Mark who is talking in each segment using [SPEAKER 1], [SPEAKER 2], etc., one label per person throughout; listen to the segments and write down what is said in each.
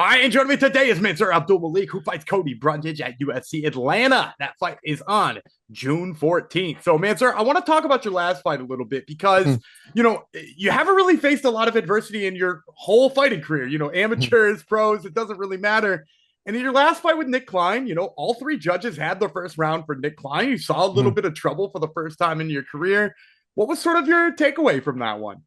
[SPEAKER 1] And joining me today is Mansur Abdul-Malik, who fights Cody Brundage at UFC Atlanta. That fight is on June 14th. So, Mansur, I want to talk about your last fight a little bit because, you haven't really faced a lot of adversity in your whole fighting career. Amateurs, pros, it doesn't really matter. And in your last fight with Nick Klein, all three judges had the first round for Nick Klein. You saw a little bit of trouble for the first time in your career. What was sort of your takeaway from that one?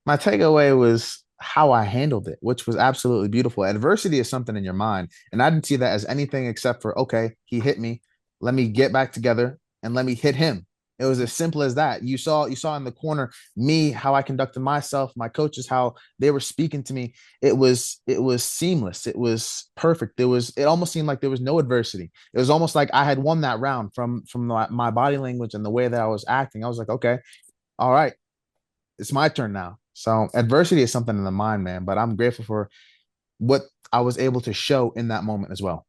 [SPEAKER 2] My takeaway was how I handled it, which was absolutely beautiful. Adversity is something in your mind. And I didn't see that as anything except for, okay, he hit me. Let me get back together and let me hit him. It was as simple as that. You saw in the corner me, how I conducted myself, my coaches, how they were speaking to me. It was seamless. It was perfect. It almost seemed like there was no adversity. It was almost like I had won that round from my body language and the way that I was acting. I was like, okay, all right, it's my turn now. So adversity is something in the mind, man. But I'm grateful for what I was able to show in that moment as well.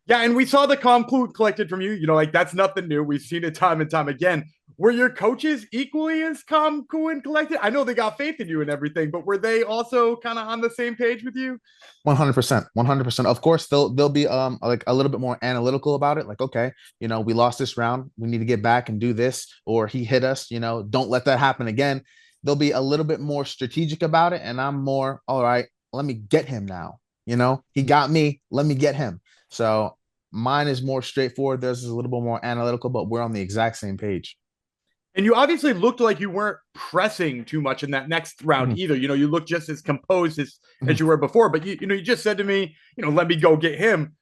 [SPEAKER 1] Yeah, and we saw the calm, cool, collected from you. Like that's nothing new. We've seen it time and time again. Were your coaches equally as calm, cool, and collected? I know they got faith in you and everything, but were they also kind of on the same page with you?
[SPEAKER 2] 100%, 100%. Of course, they'll be like a little bit more analytical about it. Like, okay, we lost this round. We need to get back and do this, or he hit us. Don't let that happen again. They'll be a little bit more strategic about it, and I'm more, all right, let me get him now. He got me. Let me get him. So mine is more straightforward. Theirs is a little bit more analytical, but we're on the exact same page.
[SPEAKER 1] And you obviously looked like you weren't pressing too much in that next round
[SPEAKER 2] Mhm,
[SPEAKER 1] either. You looked just as composed as
[SPEAKER 2] mhm.
[SPEAKER 1] you were before. But you just said to me, let me go get him.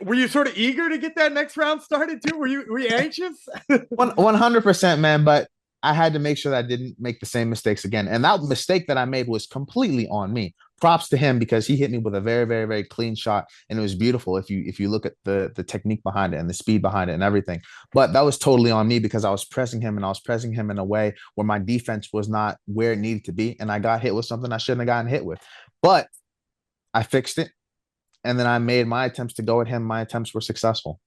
[SPEAKER 1] Were you sort of eager to get that next round started too? Were you anxious?
[SPEAKER 2] 100%, man. But I had to make sure that I didn't make the same mistakes again. And that mistake that I made was completely on me. Props to him because he hit me with a very, very, very clean shot, and it was beautiful if you look at the technique behind it and the speed behind it and everything. But that was totally on me because I was pressing him and I was pressing him in a way where my defense was not where it needed to be, and I got hit with something I shouldn't have gotten hit with. But I fixed it, and then I made my attempts to go at him. My attempts were successful.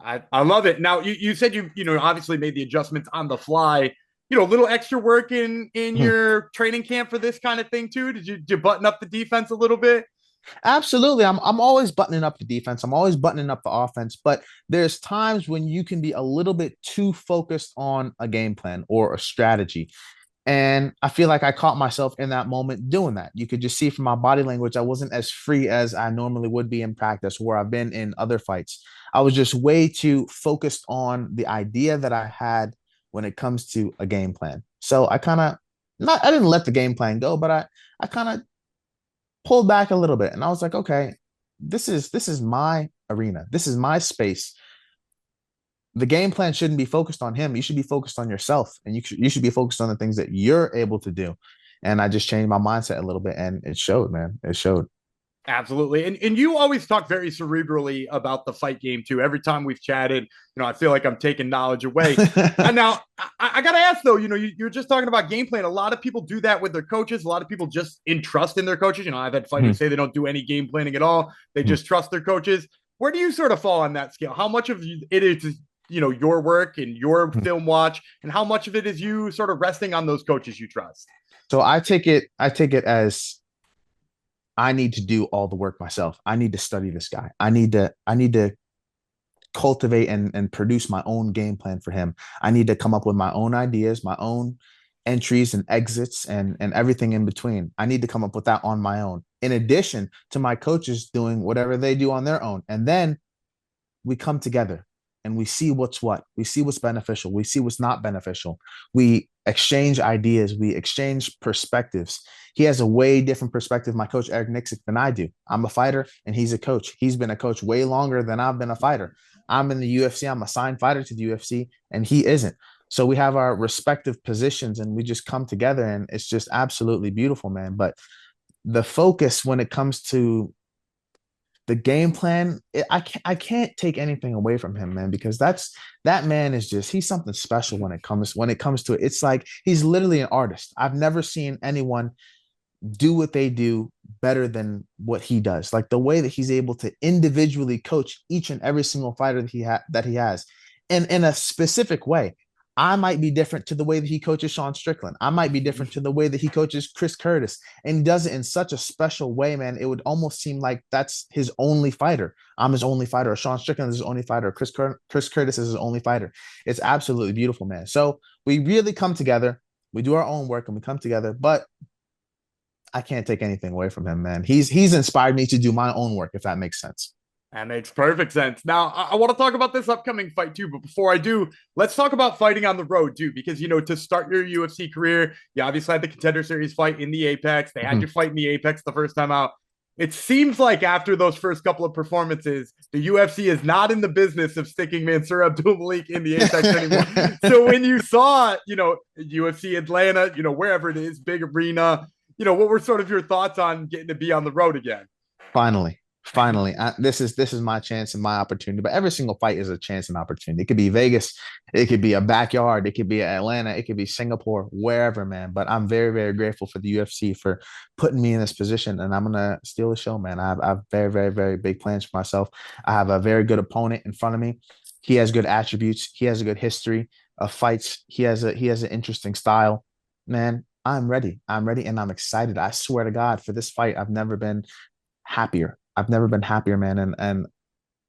[SPEAKER 1] I love it. Now you said you obviously made the adjustments on the fly. A little extra work in your training camp for this kind of thing too. Did you button up the defense a little bit?
[SPEAKER 2] Absolutely. I'm always buttoning up the defense. I'm always buttoning up the offense, but there's times when you can be a little bit too focused on a game plan or a strategy. And I feel like I caught myself in that moment doing that. You could just see from my body language, I wasn't as free as I normally would be in practice, where I've been in other fights. I was just way too focused on the idea that I had when it comes to a game plan. So I kind of not I didn't let the game plan go, but I kind of pulled back a little bit, and I was like, okay, this is my arena. This is my space. The game plan shouldn't be focused on him. You should be focused on yourself, and you should be focused on the things that you're able to do. And I just changed my mindset a little bit, and it showed, man. It showed.
[SPEAKER 1] Absolutely. And you always talk very cerebrally about the fight game too. Every time we've chatted, I feel like I'm taking knowledge away. And now I got to ask though, you're just talking about game plan. A lot of people do that with their coaches. A lot of people just entrust in their coaches. I've had fighters say they don't do any game planning at all. They just trust their coaches. Where do you sort of fall on that scale? How much of it is, your work and your film watch, and how much of it is you sort of resting on those coaches you trust?
[SPEAKER 2] So I take it as I need to do all the work myself. I need to study this guy. I need to cultivate and produce my own game plan for him. I need to come up with my own ideas, my own entries and exits and everything in between. I need to come up with that on my own. In addition to my coaches doing whatever they do on their own. And then we come together and we see what's what. We see what's beneficial. We see what's not beneficial. We exchange ideas. We exchange perspectives. He has a way different perspective, my coach, Eric Nixick, than I do. I'm a fighter and he's a coach. He's been a coach way longer than I've been a fighter. I'm in the UFC. I'm a signed fighter to the UFC and he isn't. So we have our respective positions and we just come together and it's just absolutely beautiful, man. But the focus when it comes to the game plan, I can't take anything away from him, man, because that man is just he's something special when it comes to it. It's like he's literally an artist. I've never seen anyone do what they do better than what he does. Like the way that he's able to individually coach each and every single fighter that he has in a specific way. I might be different to the way that he coaches Sean Strickland. I might be different to the way that he coaches Chris Curtis. And he does it in such a special way, man. It would almost seem like that's his only fighter. I'm his only fighter, or Sean Strickland is his only fighter, or Chris Curtis is his only fighter. It's absolutely beautiful, man. So we really come together. We do our own work and we come together, but I can't take anything away from him, man. He's inspired me to do my own work, if that makes sense.
[SPEAKER 1] That makes perfect sense. Now, I want to talk about this upcoming fight too, but before I do, let's talk about fighting on the road too, because, to start your UFC career, you obviously had the Contender Series fight in the Apex. They had you fight in the Apex the first time out. It seems like after those first couple of performances, the UFC is not in the business of sticking Mansur Abdul-Malik in the Apex anymore. So when you saw, UFC Atlanta, wherever it is, big arena, what were sort of your thoughts on getting to be on the road again?
[SPEAKER 2] Finally, this is my chance and my opportunity. But every single fight is a chance and opportunity. It could be Vegas, it could be a backyard, it could be Atlanta, it could be Singapore, wherever, man. But I'm very, very grateful for the UFC for putting me in this position, and I'm gonna steal the show, man. I have very, very, very big plans for myself. I have a very good opponent in front of me. He has good attributes. He has a good history of fights. He has an interesting style, man. I'm ready, and I'm excited. I swear to God, for this fight, I've never been happier. Man. And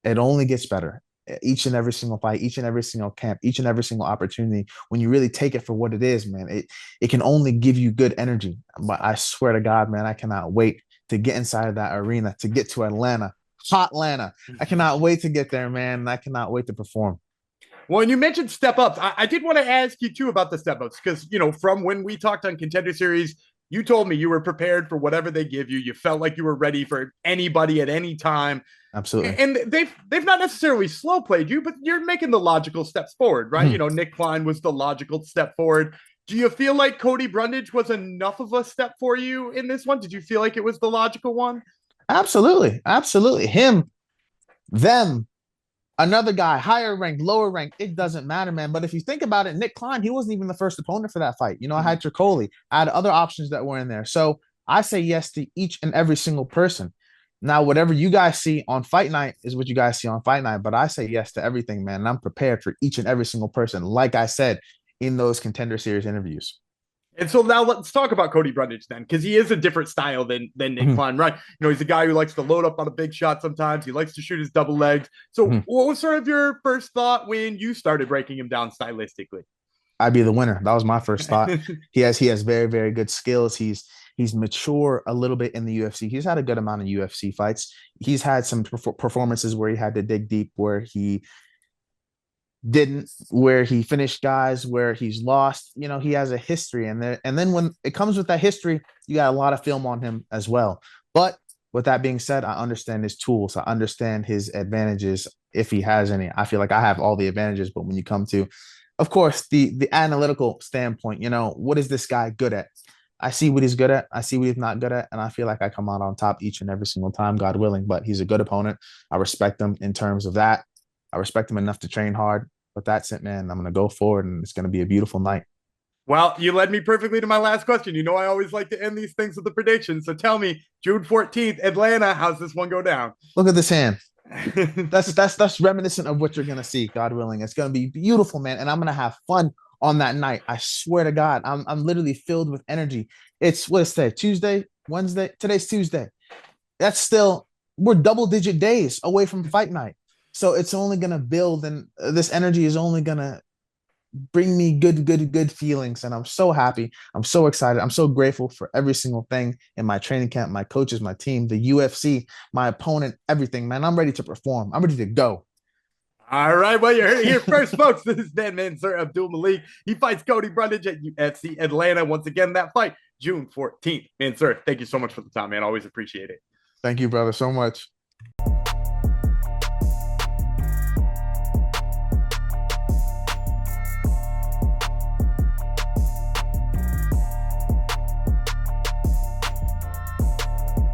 [SPEAKER 2] it only gets better. Each and every single fight, each and every single camp, each and every single opportunity, when you really take it for what it is, man, it can only give you good energy. But I swear to God, man, I cannot wait to get inside of that arena, to get to Atlanta, hot Atlanta. I cannot wait to get there, man. I cannot wait to perform.
[SPEAKER 1] Well, and you mentioned step ups. I did want to ask you too about the step ups because, from when we talked on Contender Series, you told me you were prepared for whatever they give you. You felt like you were ready for anybody at any time.
[SPEAKER 2] Absolutely.
[SPEAKER 1] And they've not necessarily slow played you, but you're making the logical steps forward, right?
[SPEAKER 2] Mm-hmm.
[SPEAKER 1] Nick Klein was the logical step forward. Do you feel like Cody Brundage was enough of a step for you in this one? Did you feel like it was the logical one?
[SPEAKER 2] Absolutely. Him, them, another guy, higher ranked, lower ranked, it doesn't matter, man. But if you think about it, Nick Klein, he wasn't even the first opponent for that fight. I had Tricoli. I had other options that were in there. So I say yes to each and every single person. Now, whatever you guys see on fight night is what you guys see on fight night. But I say yes to everything, man. And I'm prepared for each and every single person, like I said in those Contender Series interviews.
[SPEAKER 1] And so now let's talk about Cody Brundage then, because he is a different style than Nick Klein, right? He's a guy who likes to load up on a big shot sometimes. He likes to shoot his double legs. So what was sort of your first thought when you started breaking him down stylistically?
[SPEAKER 2] I'd be the winner. That was my first thought. He has very, very good skills. He's mature a little bit in the UFC. He's had a good amount of UFC fights. He's had some performances where he had to dig deep, where he finished guys, where he's lost. He has a history, and then when it comes with that history, you got a lot of film on him as well. But with that being said, I understand his tools. I understand his advantages, if he has any. I feel like I have all the advantages, but when you come to, of course, the analytical standpoint, what is this guy good at? I see what he's good at. I see what he's not good at. And I feel like I come out on top each and every single time, God willing. But he's a good opponent. I respect him in terms of that. I respect him enough to train hard. But that's it, man. I'm going to go forward, and it's going to be a beautiful night.
[SPEAKER 1] Well, you led me perfectly to my last question. I always like to end these things with the prediction. So tell me, June 14th, Atlanta, how's this one go down?
[SPEAKER 2] Look at this hand. That's reminiscent of what you're going to see, God willing. It's going to be beautiful, man. And I'm going to have fun on that night. I swear to God, I'm literally filled with energy. It's, what is today? Tuesday, Wednesday? Today's Tuesday. We're double-digit days away from fight night. So it's only going to build, and this energy is only going to bring me good feelings. And I'm so happy. I'm so excited. I'm so grateful for every single thing in my training camp, my coaches, my team, the UFC, my opponent, everything, man. I'm ready to perform. I'm ready to go.
[SPEAKER 1] All right. Well, you heard it here first, folks. This is Mansur Abdul-Malik. He fights Cody Brundage at UFC Atlanta. Once again, that fight, June 14th. Mansur, thank you so much for the time, man. Always appreciate it.
[SPEAKER 2] Thank you, brother, so much.